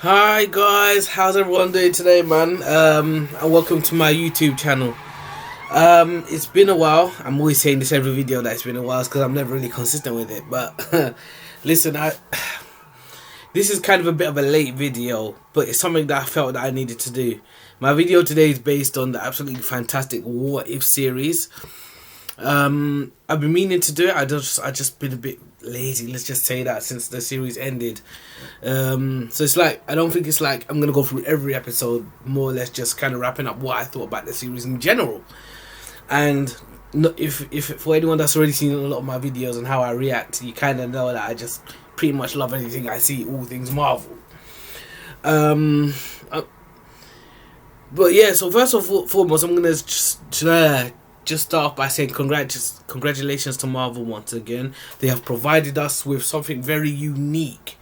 Hi guys, how's everyone doing today, man? And welcome to my YouTube channel. It's been a while. I'm always saying this every video that it's been a while because I'm never really consistent with it. But listen, this is kind of a bit of a late video, but it's something that I felt that I needed to do. My video today is based on the absolutely fantastic What If series. I've been meaning to do it. I just been a bit lazy, let's just say that, since the series ended. So it's like, I don't think it's like I'm gonna go through every episode, more or less just kind of wrapping up what I thought about the series in general. And if for anyone that's already seen a lot of my videos and how I react, you kind of know that I just pretty much love anything I see, all things Marvel. But yeah, so first and foremost, I'm gonna just start off by saying congratulations to Marvel once again. They have provided us with something very unique,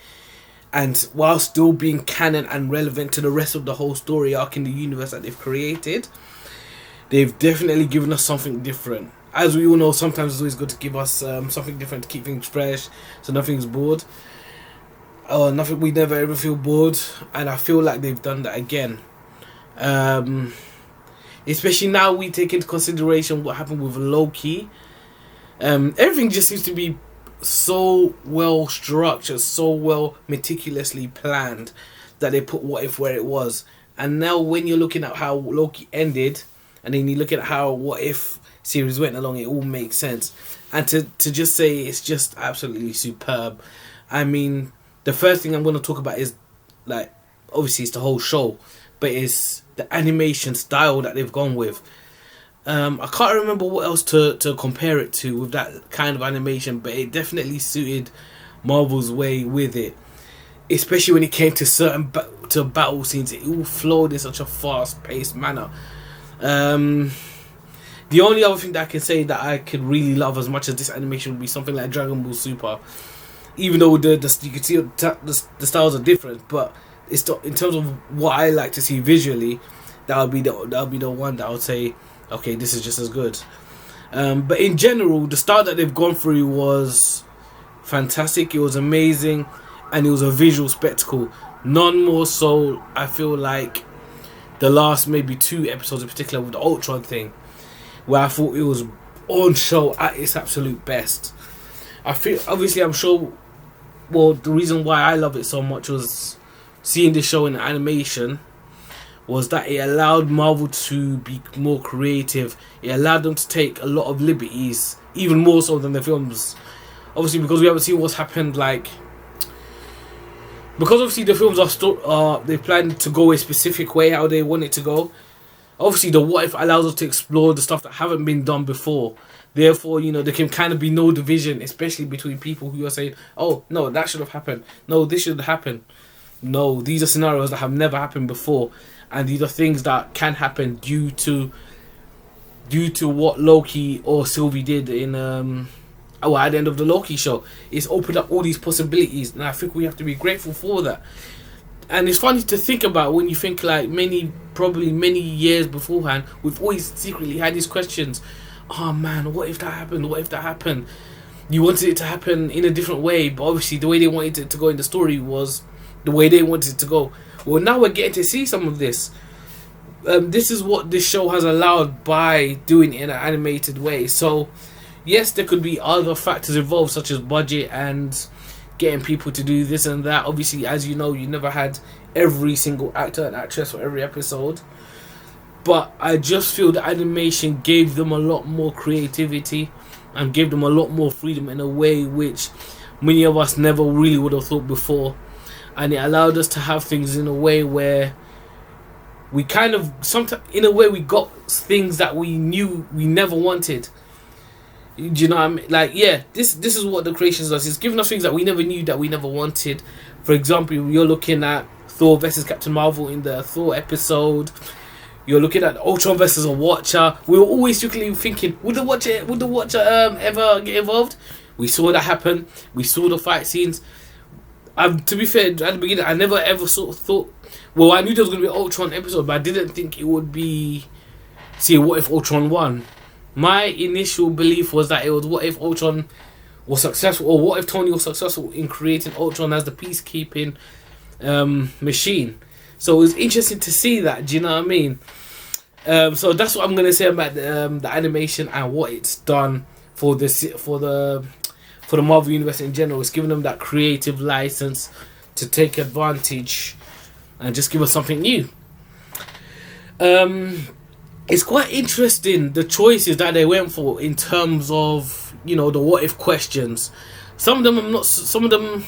and while still being canon and relevant to the rest of the whole story arc in the universe that they've created, they've definitely given us something different. As we all know, sometimes it's always good to give us something different to keep things fresh, so nothing's bored. We never ever feel bored, and I feel like they've done that again. Especially now we take into consideration what happened with Loki. Everything just seems to be so well structured, so well meticulously planned, that they put What If where it was. And now when you're looking at how Loki ended, and then you look at how What If series went along, it all makes sense. And to just say it's just absolutely superb. I mean, the first thing I'm going to talk about is, like, obviously it's the whole show, but it's the animation style that they've gone with. I can't remember what else to compare it to with that kind of animation, but it definitely suited Marvel's way with it. Especially when it came to certain battle scenes, it all flowed in such a fast-paced manner. The only other thing that I can say that I could really love as much as this animation would be something like Dragon Ball Super. Even though you can see the styles are different, but it's in terms of what I like to see visually, that'll be the one that I would say, okay, this is just as good. But in general, the style that they've gone through was fantastic. It was amazing, and it was a visual spectacle. None more so, I feel like, the last maybe 2 episodes in particular with the Ultron thing, where I thought it was on show at its absolute best. I feel, obviously, I'm sure, well, the reason why I love it so much was seeing this show in animation, was that it allowed Marvel to be more creative. It allowed them to take a lot of liberties, even more so than the films. Obviously, because we haven't seen what's happened, like, because obviously the films are still they plan to go a specific way how they want it to go. Obviously, the What If allows us to explore the stuff that haven't been done before. Therefore, you know, there can kind of be no division, especially between people who are saying, "Oh no, that should have happened. No, this should happen." No, these are scenarios that have never happened before, and these are things that can happen due to what Loki or Sylvie did in at the end of the Loki show. It's opened up all these possibilities, and I think we have to be grateful for that. And it's funny to think about when you think, like, probably many years beforehand, we've always secretly had these questions. Oh man, what if that happened? What if that happened? You wanted it to happen in a different way, but obviously the way they wanted it to go in the story was the way they wanted it to go. Well, now we're getting to see some of this. This is what this show has allowed by doing it in an animated way. So, yes, there could be other factors involved, such as budget and getting people to do this and that. Obviously, as you know, you never had every single actor and actress for every episode. But I just feel the animation gave them a lot more creativity and gave them a lot more freedom in a way which many of us never really would have thought before. And it allowed us to have things in a way where we kind of, sometimes, in a way, we got things that we knew we never wanted. Do you know what I mean? Like, yeah, this is what the creations does. It's giving us things that we never knew that we never wanted. For example, you're looking at Thor versus Captain Marvel in the Thor episode. You're looking at Ultron versus a Watcher. We were always secretly thinking, would the Watcher ever get involved? We saw that happen. We saw the fight scenes. To be fair, at the beginning, I never ever sort of thought. Well, I knew there was going to be an Ultron episode, but I didn't think it would be. See, what if Ultron won? My initial belief was that it was what if Ultron was successful, or what if Tony was successful in creating Ultron as the peacekeeping machine. So it was interesting to see that. Do you know what I mean? So that's what I'm gonna say about the animation and what it's done for the Marvel Universe in general. It's given them that creative license to take advantage and just give us something new. It's quite interesting the choices that they went for in terms of, you know, the what if questions. Some of them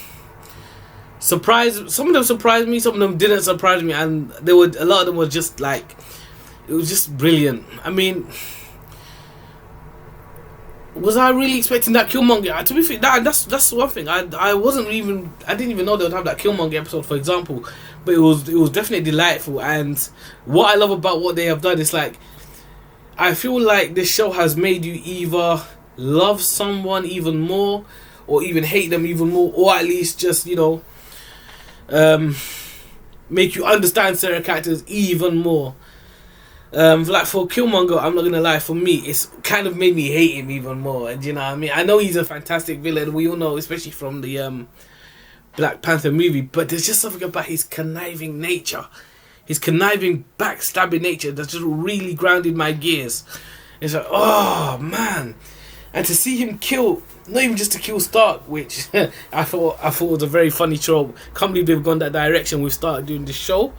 surprised me, some of them didn't surprise me, and a lot of them were just like, it was just brilliant. I mean, was I really expecting that Killmonger? To be fair, that's one thing. I didn't even know they would have that Killmonger episode, for example. But it was definitely delightful. And what I love about what they have done is, like, I feel like this show has made you either love someone even more, or even hate them even more, or at least just, you know, make you understand certain characters even more. Like for Killmonger, I'm not gonna lie, for me it's kind of made me hate him even more. And you know what I mean, I know he's a fantastic villain, we all know, especially from the Black Panther movie, but there's just something about his conniving nature, his conniving, backstabbing nature that's just really grounded my gears. It's like, oh man. And to see him kill, not even just to kill Stark, which I thought was a very funny trope. Can't believe they've gone that direction with Stark doing this show.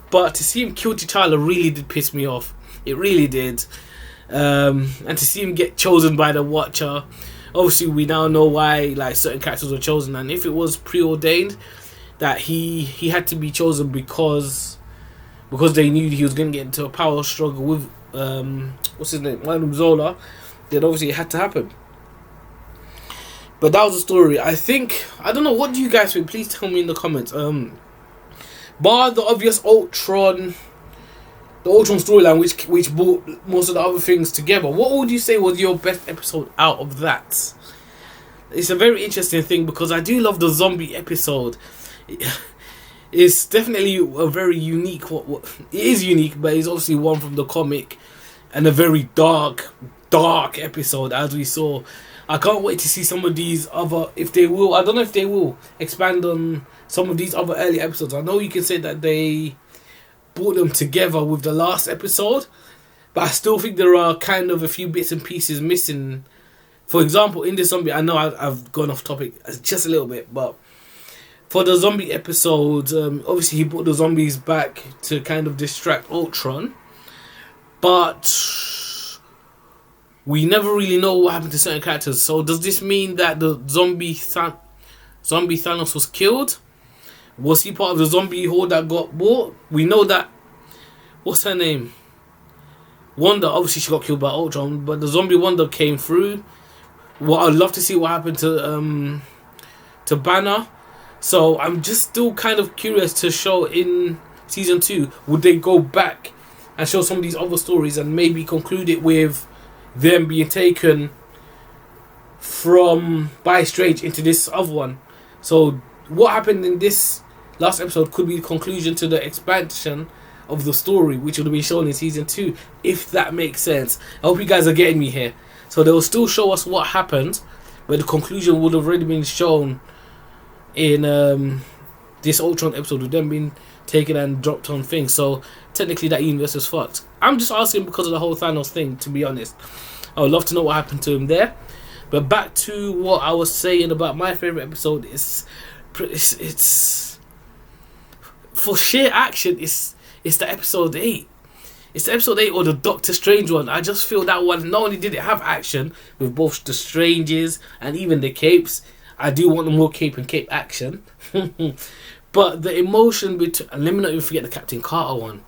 But to see him kill T'Challa really did piss me off. It really did. And to see him get chosen by the Watcher, obviously we now know why, like, certain characters were chosen. And if it was preordained that he had to be chosen because they knew he was going to get into a power struggle with what's his name, Madame Zola, then obviously it had to happen. But that was the story. I don't know, what do you guys think? Please tell me in the comments. Bar the obvious Ultron storyline, which brought most of the other things together, what would you say was your best episode out of that? It's a very interesting thing, because I do love the zombie episode. It's definitely a very unique. It is unique, but it's obviously one from the comic, and a very dark episode, as we saw. I can't wait to see some of these other, if they will. I don't know if they will expand on some of these other early episodes. I know you can say that they brought them together with the last episode, but I still think there are kind of a few bits and pieces missing. For example, in the zombie, I know I've gone off topic just a little bit, but for the zombie episode, obviously he brought the zombies back to kind of distract Ultron, but we never really know what happened to certain characters. So does this mean that the zombie Thanos was killed? Was he part of the zombie horde that got bought? We know that, what's her name? Wanda, obviously she got killed by Ultron, but the zombie Wanda came through. Well, I'd love to see what happened to Banner. So I'm just still kind of curious to show in season 2, would they go back and show some of these other stories and maybe conclude it with them being taken by Strange into this other one. So what happened in this last episode could be the conclusion to the expansion of the story, which would have been shown in season 2, if that makes sense. I hope you guys are getting me here. So they will still show us what happened, but the conclusion would have already been shown in this Ultron episode, with them being taken and dropped on things. So technically that universe is fucked. I'm just asking because of the whole Thanos thing, to be honest. I would love to know what happened to him there. But back to what I was saying about my favourite episode, it's for sheer action, it's the episode 8. It's the episode 8, or the Doctor Strange one. I just feel that one, not only did it have action with both the Stranges and even the Capes, I do want more cape and cape action. But the emotion between, and let me not even forget the Captain Carter one.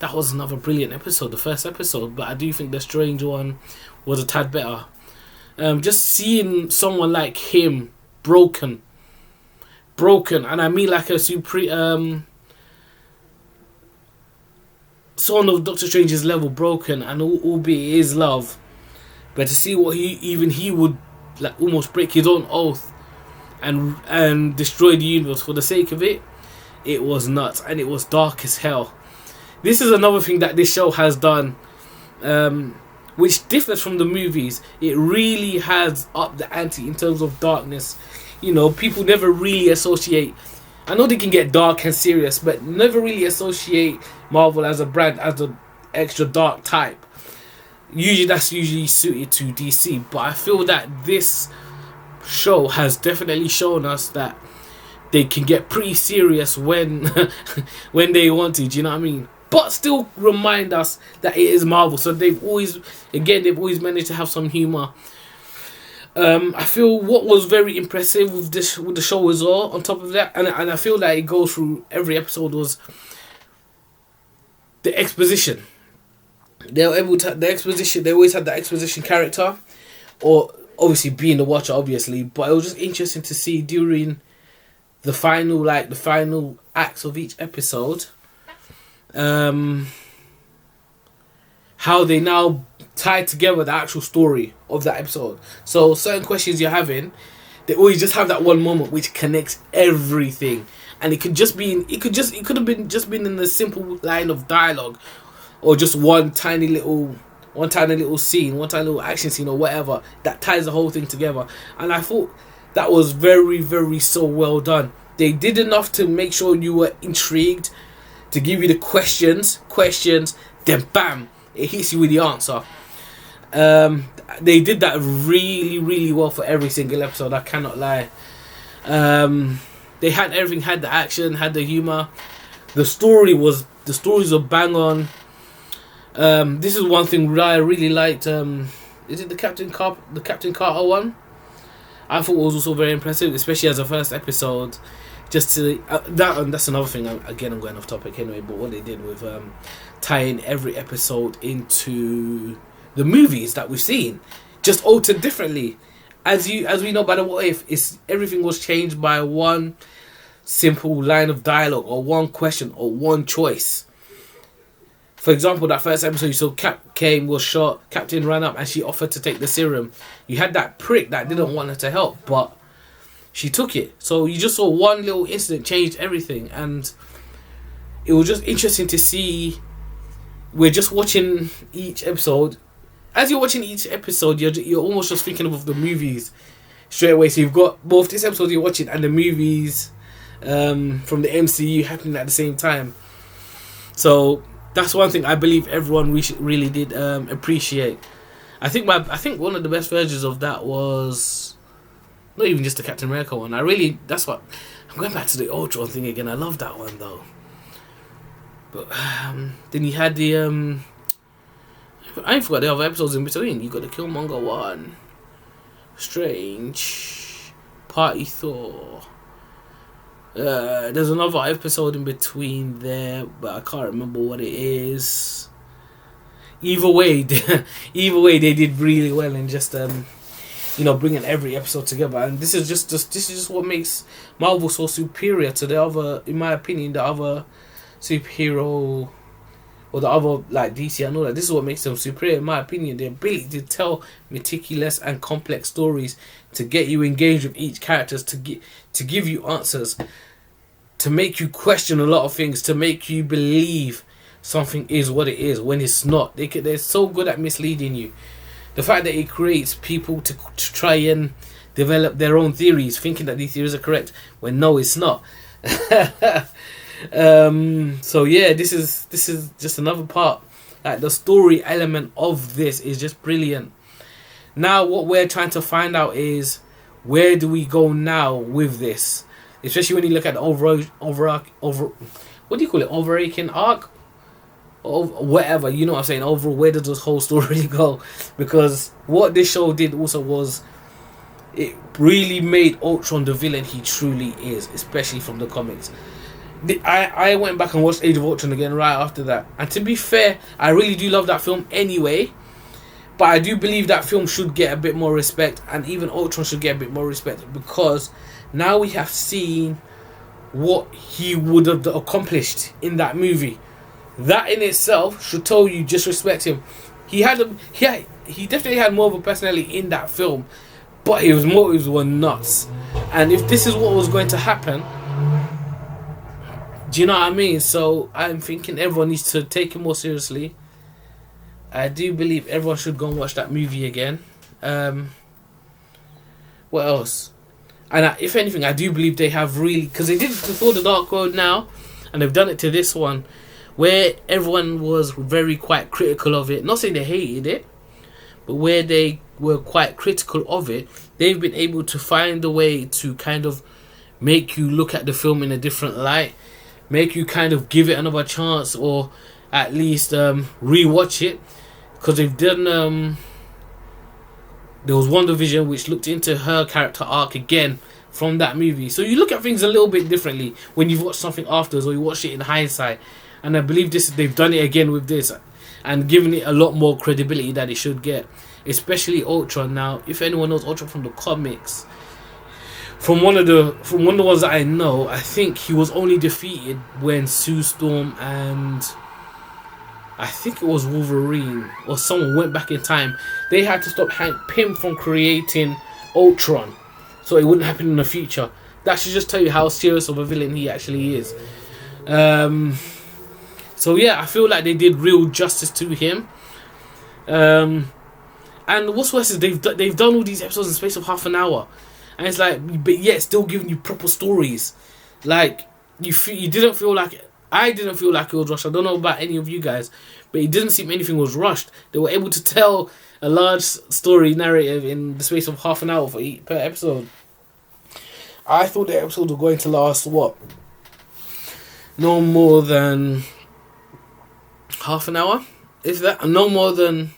That was another brilliant episode, the first episode. But I do think the Strange one was a tad better. Just seeing someone like him broken, and I mean like a someone of Doctor Strange's level, broken, and albeit his love, but to see what he would like almost break his own oath and destroy the universe for the sake of it. It was nuts, and it was dark as hell. This is another thing that this show has done, which differs from the movies. It really has upped the ante in terms of darkness. You know, people never really associate I know they can get dark and serious, but never really associate Marvel as a brand as the extra dark type. Usually that's usually suited to DC, but I feel that this show has definitely shown us that they can get pretty serious when when they want to, do you know what I mean? But still remind us that it is Marvel, so they've always managed to have some humor. I feel what was very impressive with the show as well, on top of that, and I feel that it goes through every episode, was the exposition. They were able to the exposition. They always had the exposition character, or obviously being the Watcher, obviously. But it was just interesting to see during the final acts of each episode, how they now tie together the actual story of that episode. So certain questions you're having, they always just have that one moment which connects everything, and it could have been in a simple line of dialogue, or just one tiny little scene, one tiny little action scene, or whatever that ties the whole thing together. And I thought that was very, very so well done. They did enough to make sure you were intrigued, to give you the questions, then bam, it hits you with the answer. They did that really, really well for every single episode, I cannot lie. They had everything, had the action, had the humor. The stories were bang on. This is one thing that I really liked. Is it the Captain Carter one? I thought it was also very impressive, especially as a first episode. Just to that's another thing. Again, I'm going off topic anyway. But what they did with tying every episode into the movies that we've seen, just altered differently. As we know by the What If, everything was changed by one simple line of dialogue, or one question, or one choice. For example, that first episode, you saw Cap Kane was shot, Captain ran up, and she offered to take the serum. You had that prick that didn't want her to help, but she took it. So you just saw one little incident changed everything, and it was just interesting to see. We're just watching each episode. As you're watching each episode, you're almost just thinking of the movies straight away. So you've got both this episode you're watching and the movies from the MCU happening at the same time. So that's one thing I believe everyone really did appreciate. I think one of the best versions of that was not even just the Captain America one. I'm going back to the Ultron thing again. I love that one though. But then you had the I ain't forgot the other episodes in between. You got the Killmonger one, Strange, Party Thor. There's another episode in between there, but I can't remember what it is. Either way, they did really well in just bringing every episode together. And this is just what makes Marvel so superior to the other, in my opinion, the other superhero, or the other like DC. I know that this is what makes them superior, in my opinion. The ability to tell meticulous and complex stories, to get you engaged with each character, to give you answers, to make you question a lot of things, to make you believe something is what it is when it's not. They're so good at misleading you. The fact that it creates people to try and develop their own theories, thinking that these theories are correct when no, it's not. So yeah, this is just another part. Like, the story element of this is just brilliant. Now what we're trying to find out is, where do we go now with this? Especially when you look at the what do you call it? Overarching arc? Or whatever, you know what I'm saying? Overall, where does this whole story go? Because what this show did also was, it really made Ultron the villain he truly is, especially from the comics. I went back and watched Age of Ultron again right after that. And to be fair, I really do love that film anyway. But I do believe that film should get a bit more respect, and even Ultron should get a bit more respect, because now we have seen what he would have accomplished in that movie. That in itself should tell you just respect him. He definitely had more of a personality in that film, but his motives were nuts. And if this is what was going to happen, do you know what I mean? So I'm thinking everyone needs to take him more seriously. I do believe everyone should go and watch that movie again. What else? And if anything, I do believe they have really, because they did it to Thor: The Dark World now, and they've done it to this one, where everyone was very quite critical of it. Not saying they hated it, but where they were quite critical of it, they've been able to find a way to kind of make you look at the film in a different light, make you kind of give it another chance, or at least rewatch it, because they've done. There was WandaVision, which looked into her character arc again from that movie. So you look at things a little bit differently when you've watched something afterwards, or you watch it in hindsight. And I believe they've done it again with this, and given it a lot more credibility that it should get, especially Ultron. Now, if anyone knows Ultron from the comics, from one of the ones that I know, I think he was only defeated when Sue Storm and I think it was Wolverine or someone went back in time. They had to stop Hank Pym from creating Ultron, so it wouldn't happen in the future. That should just tell you how serious of a villain he actually is. So yeah, I feel like they did real justice to him. And what's worse is they've done all these episodes in the space of half an hour, and it's like, but yet still giving you proper stories. Like you didn't feel like. I didn't feel like it was rushed. I don't know about any of you guys, but it didn't seem anything was rushed. They were able to tell a large story narrative in the space of half an hour per episode. I thought the episodes were going to last, what? No more than half an hour? Is that? No more than...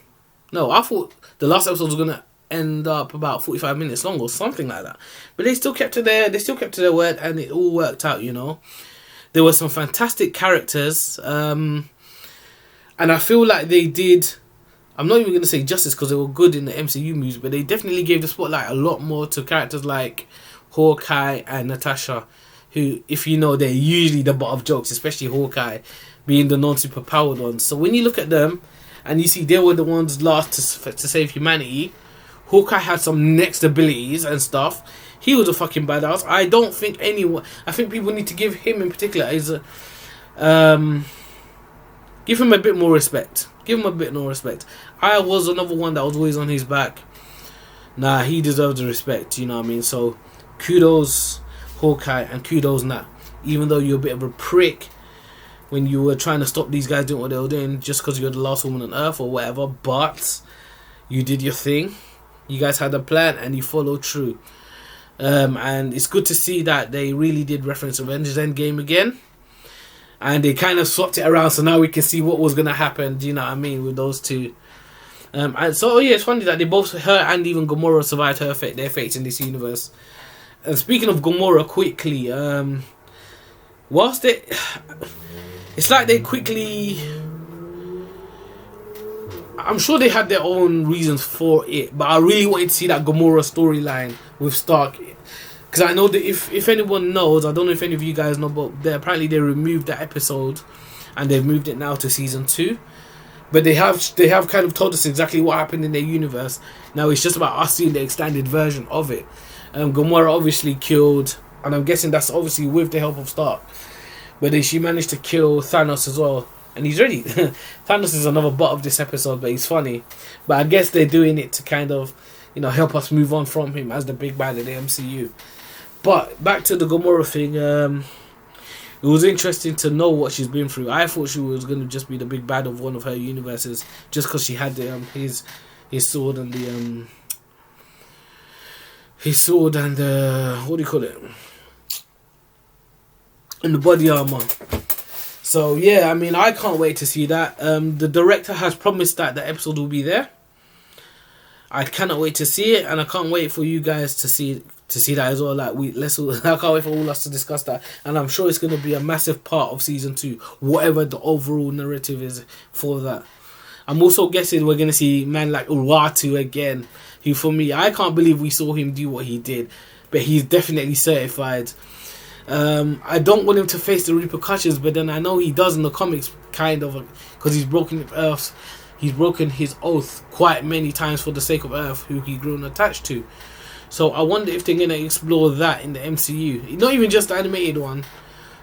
No, I thought the last episode was going to end up about 45 minutes long or something like that. But they still kept to their word, and it all worked out, you know. There were some fantastic characters, and I feel like they did, I'm not even going to say justice because they were good in the MCU movies, but they definitely gave the spotlight a lot more to characters like Hawkeye and Natasha, who, if you know, they're usually the butt of jokes, especially Hawkeye being the non-superpowered ones. So when you look at them, and you see they were the ones last to save humanity, Hawkeye had some next abilities and stuff. He was a fucking badass. I don't think anyone... I think people need to give him in particular give him a bit more respect. Give him a bit more respect. I was another one that was always on his back. Nah, he deserves the respect, you know what I mean? So, kudos Hawkeye and kudos Nat. Even though you're a bit of a prick when you were trying to stop these guys doing what they were doing just because you're the last woman on Earth or whatever, but you did your thing. You guys had a plan and you followed through. And it's good to see that they really did reference Avengers Endgame again, and they kind of swapped it around, so now we can see what was going to happen, do you know what I mean, with those two. And so yeah, it's funny that they both, her and even Gamora, survived their fates in this universe. And speaking of Gamora, quickly, whilst it's like they quickly, I'm sure they had their own reasons for it, but I really wanted to see that Gamora storyline with Stark, because I know that if anyone knows, I don't know if any of you guys know, but apparently they removed that episode and they've moved it now to season 2, but they have kind of told us exactly what happened in their universe. Now it's just about us seeing the extended version of it. Gamora obviously killed, and I'm guessing that's obviously with the help of Stark, but then she managed to kill Thanos as well. And he's ready. Thanos is another butt of this episode, but he's funny. But I guess they're doing it to kind of, you know, help us move on from him as the big bad in the MCU. But back to the Gamora thing, it was interesting to know what she's been through. I thought she was going to just be the big bad of one of her universes, just because she had the his sword and the his sword and the, what do you call it? And the body armor. So yeah, I mean, I can't wait to see that. The director has promised that the episode will be there. I cannot wait to see it, and I can't wait for you guys to see that as well. Like I can't wait for all us to discuss that, and I'm sure it's going to be a massive part of season 2, whatever the overall narrative is for that. I'm also guessing we're going to see man like Uatu again, who for me, I can't believe we saw him do what he did, but he's definitely certified. I don't want him to face the repercussions, but then I know he does in the comics, kind of, because he's broken his oath quite many times for the sake of Earth, who he grew attached to. So I wonder if they're going to explore that in the MCU, not even just the animated one,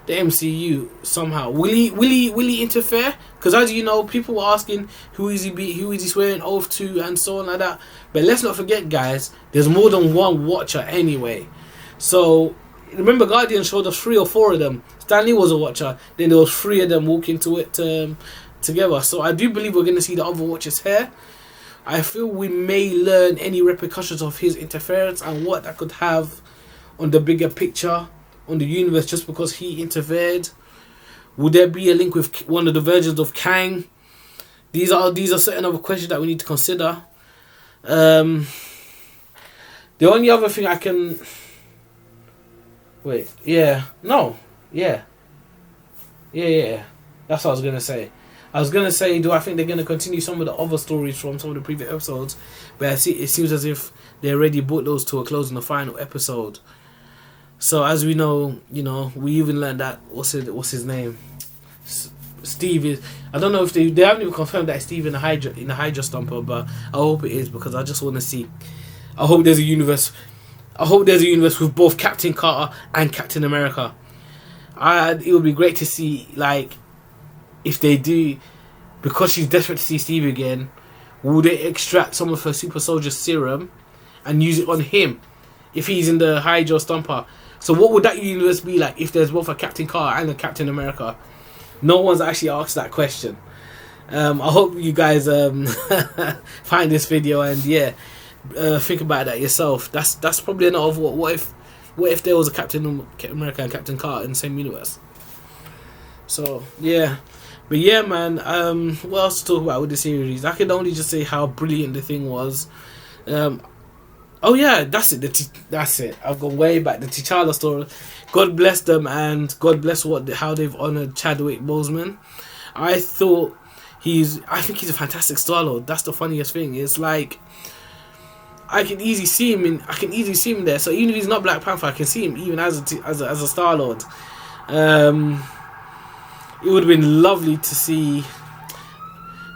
the MCU somehow. Will he interfere? Because as you know, people were asking who is he swearing oath to and so on like that. But let's not forget, guys, there's more than one Watcher anyway. So remember, Guardian showed us 3 or 4 of them. Stanley was a watcher. Then there was 3 of them walking to it together. So I do believe we're going to see the other watchers here. I feel we may learn any repercussions of his interference and what that could have on the bigger picture, on the universe, just because he interfered. Would there be a link with one of the versions of Kang? These are certain other questions that we need to consider. The only other thing I can... Wait, yeah. No. Yeah. Yeah. That's what I was going to say. I was going to say, do I think they're going to continue some of the other stories from some of the previous episodes? But I see, it seems as if they already brought those to a close in the final episode. So as we know, we even learned that, what's his name? Steve is... I don't know if they haven't even confirmed that Steve in the Hydra Stomper, but I hope it is, because I just want to see... I hope there's a universe with both Captain Carter and Captain America. It would be great to see, like, if they do, because she's desperate to see Steve again, will they extract some of her super soldier serum and use it on him if he's in the Hydra Stomper? So what would that universe be like if there's both a Captain Carter and a Captain America? No one's actually asked that question. I hope you guys find this video and think about that yourself. That's probably enough of what if there was a Captain America and Captain Carter in the same universe. So yeah. But yeah, man, what else to talk about with the series? I can only just say how brilliant the thing was. Oh yeah, that's it. That's it. I've gone way back. The T'Challa story. God bless them, and God bless how they've honored Chadwick Boseman. I think he's a fantastic Star-Lord. That's the funniest thing. It's like I can easily see him there. So even if he's not Black Panther, I can see him even as a Star-Lord. It would have been lovely to see.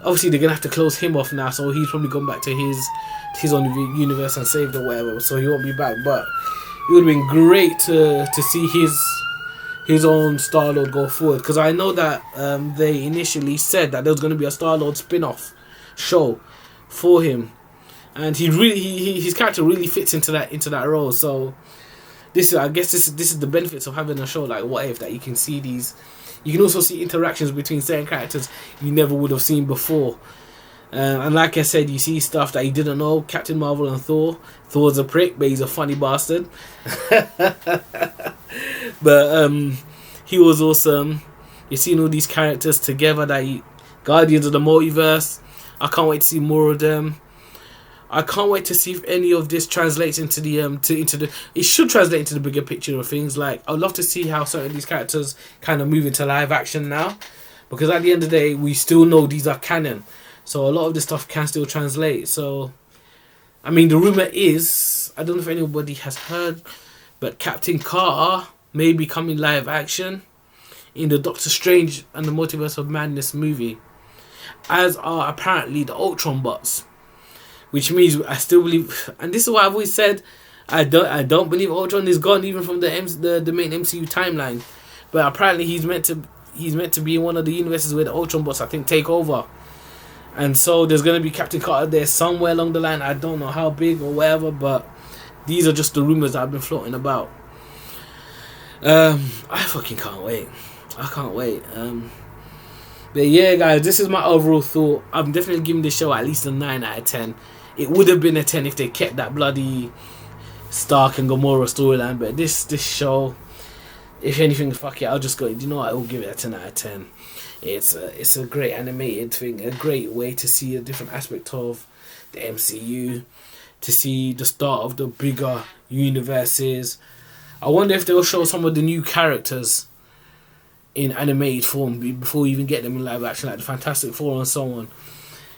Obviously, they're gonna have to close him off now, so he's probably gone back to his own universe and saved or whatever. So he won't be back. But it would have been great to see his own Star-Lord go forward, because I know that they initially said that there was going to be a Star-Lord spin-off show for him, and his character really fits into that role. So I guess this is the benefits of having a show like What If, that you can see these. You can also see interactions between certain characters you never would have seen before. And like I said, you see stuff that you didn't know. Captain Marvel and Thor. Thor's a prick, but he's a funny bastard. But he was awesome. You've seen all these characters together. Guardians of the Multiverse. I can't wait to see more of them. I can't wait to see if any of this translates into the it should translate into the bigger picture of things. Like, I'd love to see how certain of these characters kind of move into live action now, because at the end of the day, we still know these are canon, so a lot of this stuff can still translate. So, I mean, the rumor is, I don't know if anybody has heard, but Captain Carter may be coming live action in the Doctor Strange and the Multiverse of Madness movie, as are apparently the Ultron bots. Which means I still believe, and this is what I've always said, I don't believe Ultron is gone even from the main MCU timeline. But apparently he's meant to be in one of the universes where the Ultron bots, I think, take over. And so there's gonna be Captain Carter there somewhere along the line. I don't know how big or whatever, but these are just the rumors that have been floating about. I fucking can't wait. I can't wait. But yeah, guys, this is my overall thought. I'm definitely giving this show at least a 9 out of 10. It would have been a 10 if they kept that bloody Stark and Gamora storyline. But this show, if anything, fuck it, I'll just go. You know what? I will give it a 10 out of 10. It's a great animated thing, a great way to see a different aspect of the MCU, to see the start of the bigger universes. I wonder if they'll show some of the new characters in animated form before we even get them in live action, like the Fantastic Four and so on.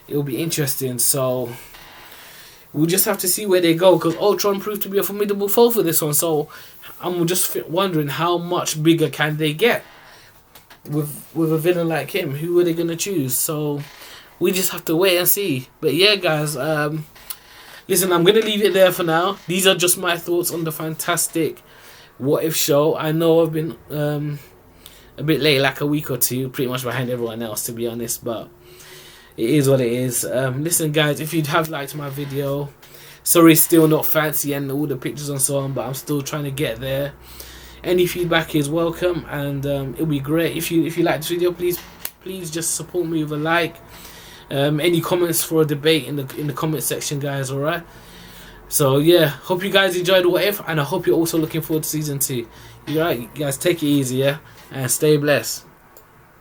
It'll be interesting. So we'll just have to see where they go, because Ultron proved to be a formidable foe for this one. So I'm just wondering how much bigger can they get with a villain like him. Who are they gonna choose? So we just have to wait and see. But yeah, guys, listen, I'm gonna leave it there for now. These are just my thoughts on the fantastic What If show. I know I've been a bit late, like a week or two, pretty much behind everyone else, to be honest, but it is what it is. Listen, guys, if you have liked my video, Sorry, still not fancy and all the pictures and so on, but I'm still trying to get there. Any feedback is welcome, and it'll be great. If you like this video, please just support me with a like. Any comments for a debate in the comment section, guys. All right. So yeah, hope you guys enjoyed What If, and I hope you're also looking forward to season 2. You guys take it easy, yeah, and stay blessed.